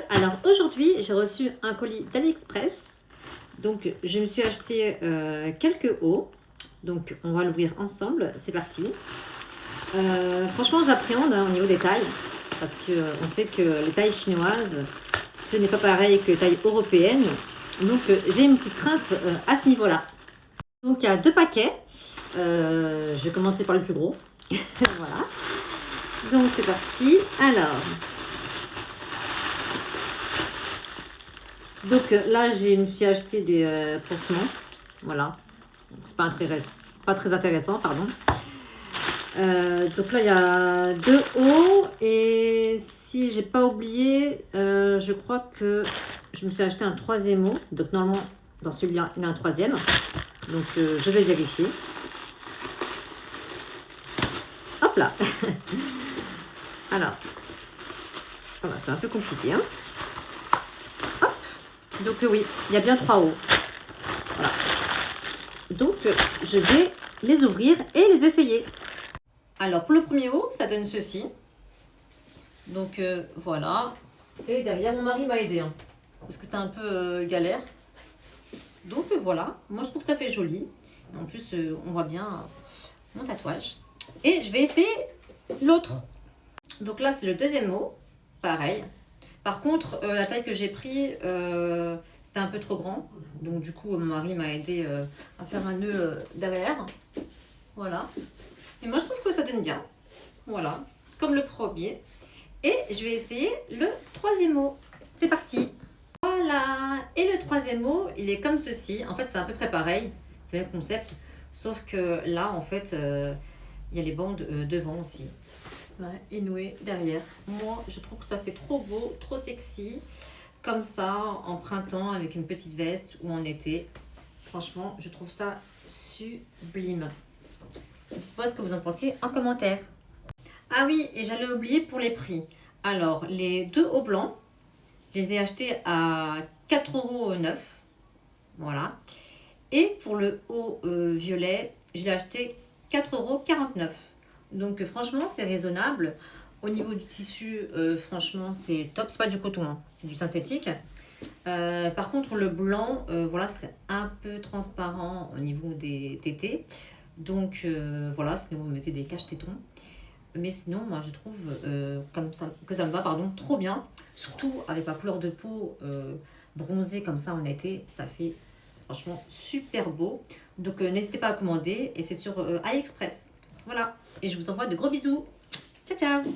Alors aujourd'hui j'ai reçu un colis d'AliExpress. Donc je me suis acheté quelques hauts. Donc on va l'ouvrir ensemble, c'est parti. Franchement j'appréhende au niveau des tailles. Parce qu'on sait que les tailles chinoises, ce n'est pas pareil que les tailles européennes. Donc j'ai une petite crainte à ce niveau-là. Donc il y a 2 paquets. Je vais commencer par le plus gros. Voilà. Donc c'est parti. Alors. Donc là, je me suis acheté des pansements. Voilà. C'est pas très intéressant, pardon. Donc là, il y a 2 hauts. Et si j'ai pas oublié, je crois que je me suis acheté un 3e haut. Donc normalement, dans celui-là, il y a un 3e. Donc je vais vérifier. Hop là. Alors, voilà, c'est un peu compliqué. Hein. Hop. Donc oui, il y a bien 3 hauts. Voilà. Donc je vais les ouvrir et les essayer. Alors pour le premier haut, ça donne ceci. Donc voilà. Et derrière, mon mari m'a aidé. Hein, parce que c'était un peu galère. Donc voilà. Moi je trouve que ça fait joli. En plus, on voit bien mon tatouage. Et je vais essayer l'autre. Donc là, c'est le 2e haut. Pareil. Par contre, la taille que j'ai pris, c'était un peu trop grand. Donc du coup, mon mari m'a aidé à faire un nœud derrière. Voilà. Et moi, je trouve que ça donne bien. Voilà. Comme le premier. Et je vais essayer le 3e mot. C'est parti. Voilà. Et le 3e mot, il est comme ceci. En fait, c'est à peu près pareil. C'est le même concept. Sauf que là, en fait, il y a les bandes devant aussi. Ouais, et noué derrière. Moi, je trouve que ça fait trop beau, trop sexy. Comme ça, en printemps, avec une petite veste ou en été. Franchement, je trouve ça sublime. Dites-moi ce que vous en pensez en commentaire. Ah oui, et j'allais oublier pour les prix. Alors, les 2 hauts blancs, je les ai achetés à 4,9 €. Voilà. Et pour le haut violet, je l'ai acheté 4,49 €. Donc franchement, c'est raisonnable. Au niveau du tissu, franchement, c'est top. C'est pas du coton, hein, c'est du synthétique. Par contre, le blanc, voilà, c'est un peu transparent au niveau des tétés. Donc voilà, sinon vous mettez des caches-tétons. Mais sinon, moi, je trouve comme ça, que ça me va, pardon, trop bien. Surtout avec ma couleur de peau bronzée comme ça en été, ça fait franchement super beau. Donc n'hésitez pas à commander et c'est sur AliExpress. Voilà. Et je vous envoie de gros bisous. Ciao, ciao!